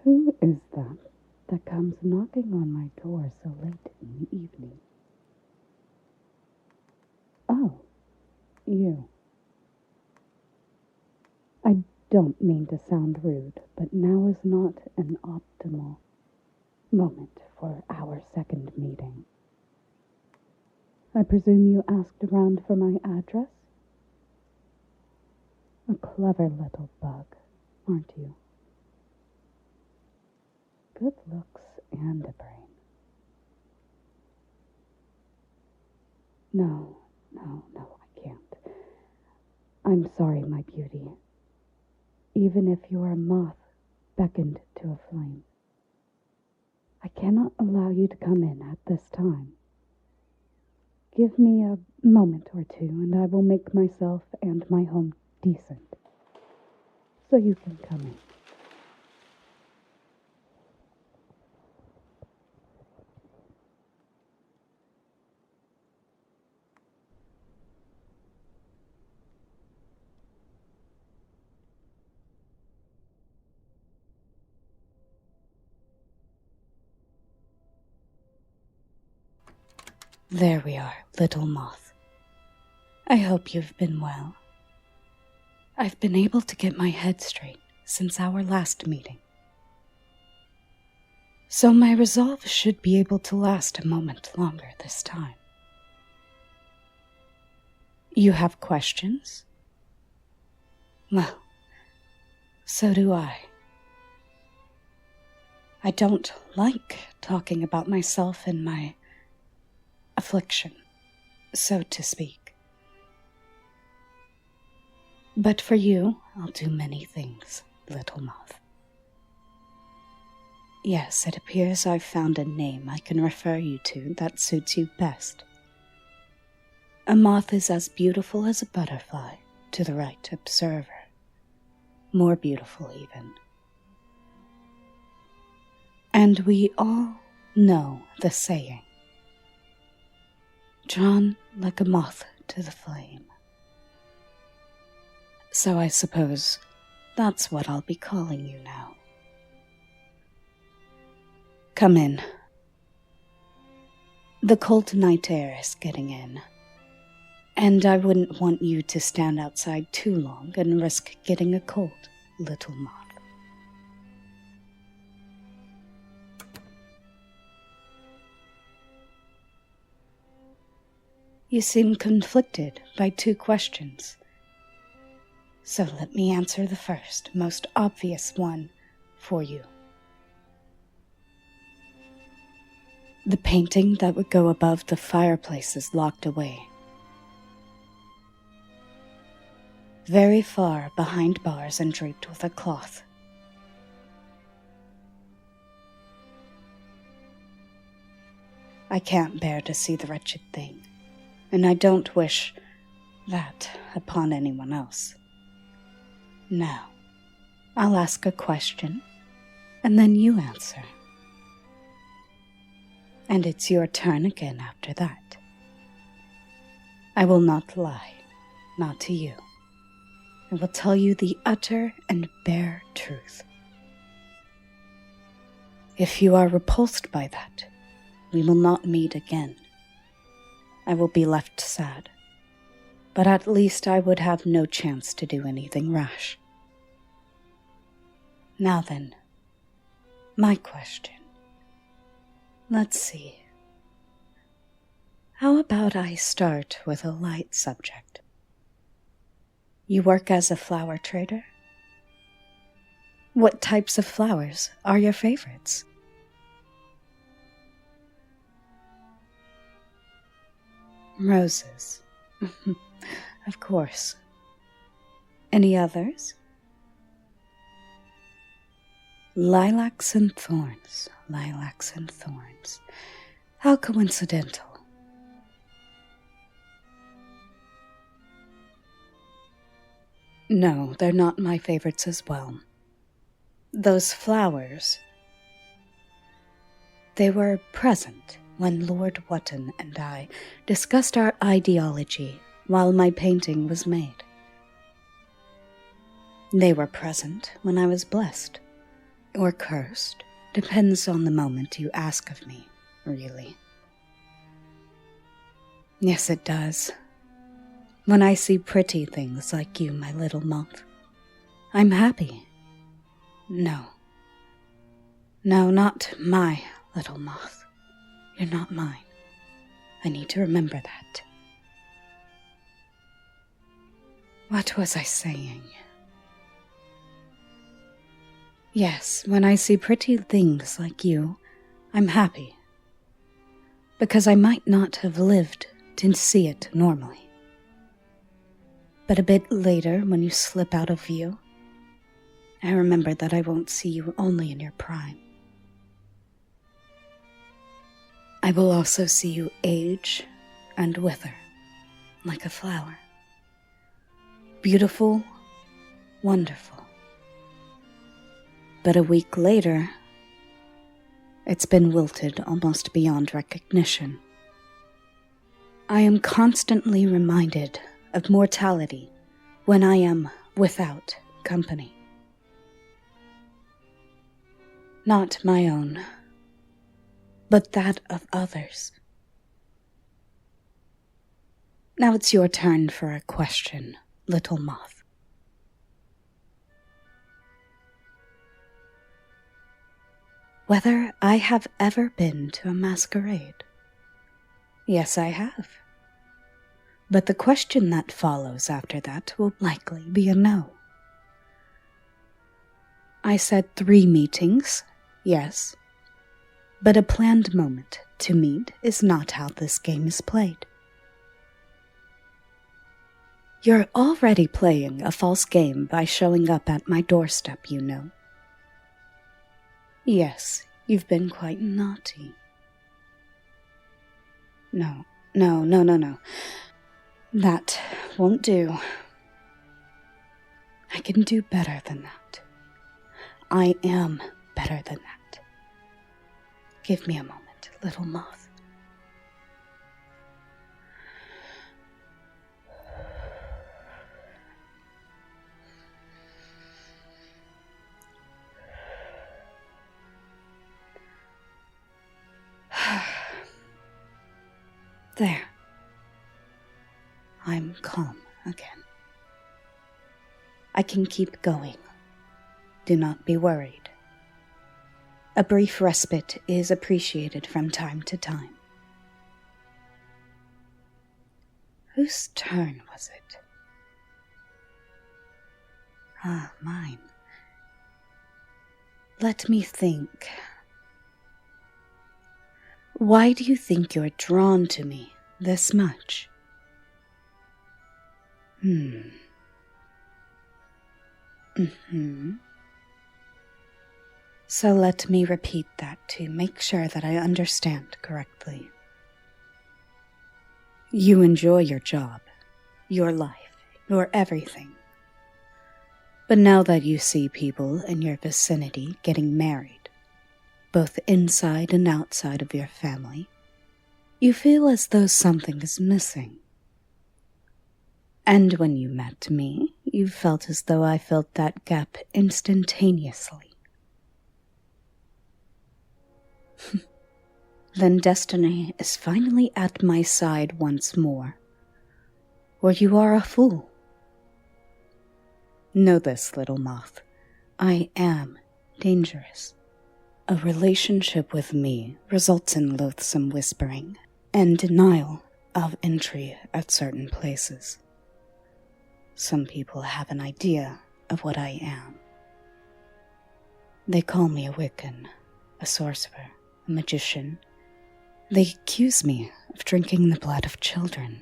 Who is that comes knocking on my door so late in the evening? Oh, you. I don't mean to sound rude, but now is not an optimal moment for our second meeting. I presume you asked around for my address? A clever little bug, aren't you? Good looks and a brain. No, I can't. I'm sorry, my beauty. Even if you are a moth beckoned to a flame, I cannot allow you to come in at this time. Give me a moment or two, and I will make myself and my home decent, so you can come in. There we are, little moth. I hope you've been well. I've been able to get my head straight since our last meeting, so my resolve should be able to last a moment longer this time. You have questions? Well, so do I. I don't like talking about myself and my affliction, so to speak. But for you, I'll do many things, little moth. Yes, it appears I've found a name I can refer you to that suits you best. A moth is as beautiful as a butterfly to the right observer. More beautiful, even. And we all know the saying, drawn like a moth to the flame. So I suppose that's what I'll be calling you now. Come in. The cold night air is getting in, and I wouldn't want you to stand outside too long and risk getting a cold, little moth. You seem conflicted by two questions. So let me answer the first, most obvious one for you. The painting that would go above the fireplace is locked away. Very far behind bars and draped with a cloth. I can't bear to see the wretched thing, and I don't wish that upon anyone else. Now, I'll ask a question, and then you answer. And it's your turn again after that. I will not lie, not to you. I will tell you the utter and bare truth. If you are repulsed by that, we will not meet again. I will be left sad, but at least I would have no chance to do anything rash. Now then, my question. Let's see. How about I start with a light subject? You work as a flower trader? What types of flowers are your favorites? Roses. Of course. Any others? Lilacs and thorns. Lilacs and thorns. How coincidental. No, they're not my favorites as well. Those flowers, they were present when Lord Wotton and I discussed our ideology while my painting was made. They were present when I was blessed, or cursed depends on the moment you ask of me, really. Yes, it does. When I see pretty things like you, my little moth, I'm happy. No, not my little moth. You're not mine. I need to remember that. What was I saying? Yes, when I see pretty things like you, I'm happy. Because I might not have lived to see it normally. But a bit later, when you slip out of view, I remember that I won't see you only in your prime. I will also see you age and wither, like a flower. Beautiful, wonderful. But a week later, it's been wilted almost beyond recognition. I am constantly reminded of mortality when I am without company. Not my own, but that of others. Now it's your turn for a question, little moth. Whether I have ever been to a masquerade? Yes, I have. But the question that follows after that will likely be a no. I said 3 meetings, yes. But a planned moment to meet is not how this game is played. You're already playing a false game by showing up at my doorstep, you know. Yes, you've been quite naughty. No. That won't do. I can do better than that. I am better than that. Give me a moment, little moth. There. I'm calm again. I can keep going. Do not be worried. A brief respite is appreciated from time to time. Whose turn was it? Ah, mine. Let me think. Why do you think you're drawn to me this much? So let me repeat that to make sure that I understand correctly. You enjoy your job, your life, your everything. But now that you see people in your vicinity getting married, both inside and outside of your family, you feel as though something is missing. And when you met me, you felt as though I filled that gap instantaneously. Then destiny is finally at my side once more, or you are a fool. Know this, little moth, I am dangerous. A relationship with me results in loathsome whispering and denial of entry at certain places. Some people have an idea of what I am. They call me a Wiccan, a sorcerer, a magician. They accuse me of drinking the blood of children,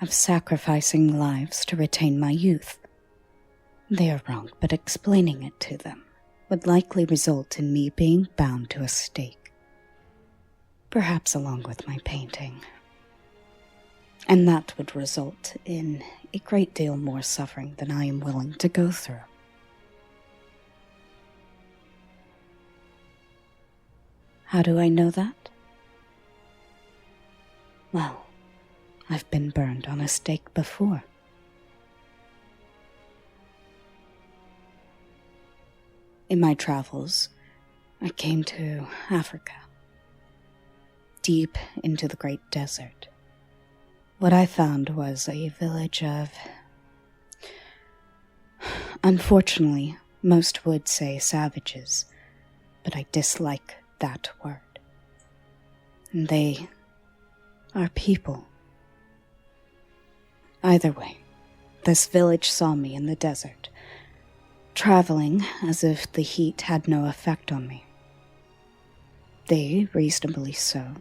of sacrificing lives to retain my youth. They are wrong, but explaining it to them would likely result in me being bound to a stake, perhaps along with my painting. And that would result in a great deal more suffering than I am willing to go through. How do I know that? Well, I've been burned on a stake before. In my travels, I came to Africa, deep into the great desert. What I found was a village of, unfortunately, most would say savages, but I dislike that word. They are people. Either way, this village saw me in the desert, traveling as if the heat had no effect on me. They, reasonably so,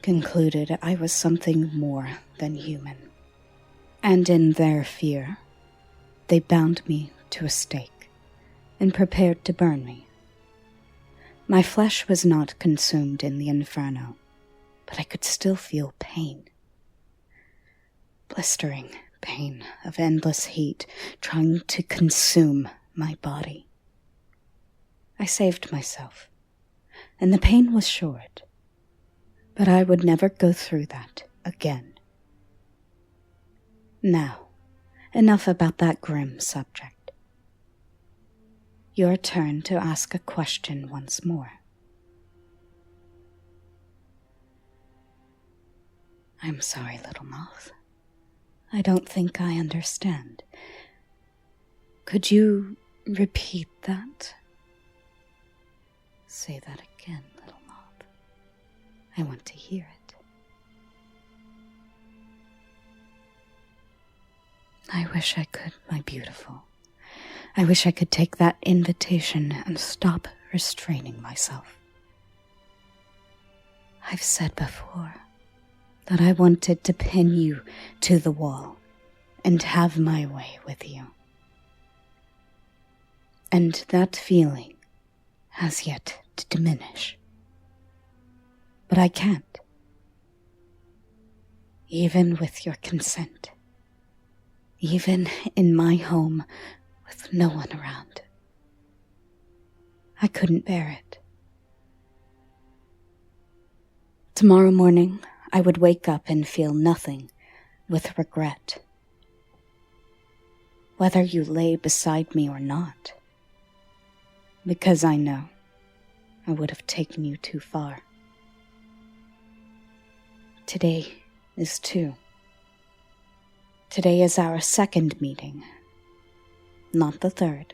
concluded I was something more than human. And in their fear, they bound me to a stake and prepared to burn me. My flesh was not consumed in the inferno, but I could still feel pain. Blistering pain of endless heat trying to consume my body. I saved myself, and the pain was short, but I would never go through that again. Now, enough about that grim subject. Your turn to ask a question once more. I'm sorry, little moth. I don't think I understand. Could you repeat that? Say that again, little moth. I want to hear it. I wish I could, my beautiful. I wish I could take that invitation and stop restraining myself. I've said before that I wanted to pin you to the wall and have my way with you. And that feeling has yet to diminish. But I can't. Even with your consent. Even in my home with no one around. I couldn't bear it. Tomorrow morning, I would wake up and feel nothing with regret. Whether you lay beside me or not. Because I know I would have taken you too far. Today is 2. Today is our 2nd meeting, not the 3rd.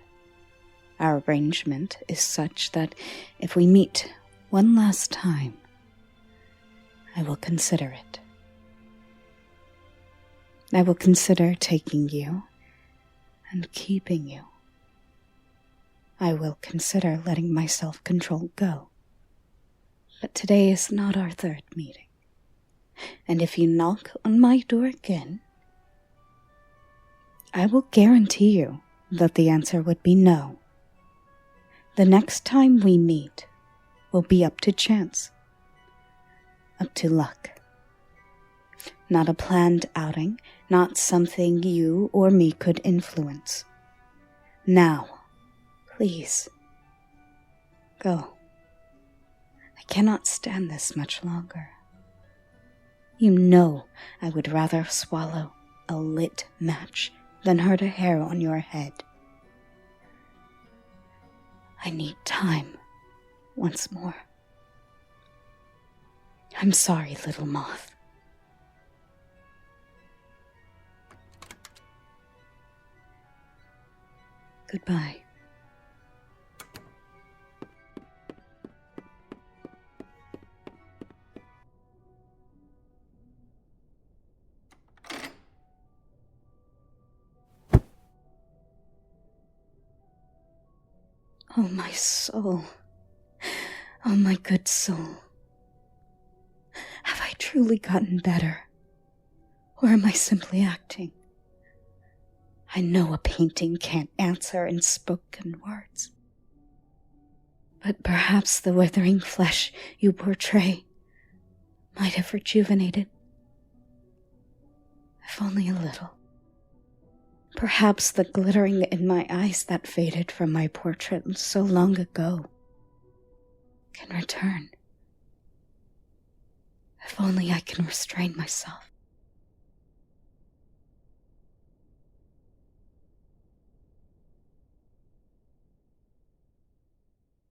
Our arrangement is such that if we meet one last time, I will consider it. I will consider taking you and keeping you. I will consider letting my self-control go. But today is not our 3rd meeting. And if you knock on my door again, I will guarantee you that the answer would be no. The next time we meet will be up to chance. Up to luck. Not a planned outing, not something you or me could influence. Now, please, go. I cannot stand this much longer. You know I would rather swallow a lit match than hurt a hair on your head. I need time once more. I'm sorry, little moth. Goodbye. Oh, my soul. Oh, my good soul. Have I truly gotten better? Or am I simply acting? I know a painting can't answer in spoken words. But perhaps the withering flesh you portray might have rejuvenated. If only a little. Perhaps the glittering in my eyes that faded from my portrait so long ago can return. If only I can restrain myself.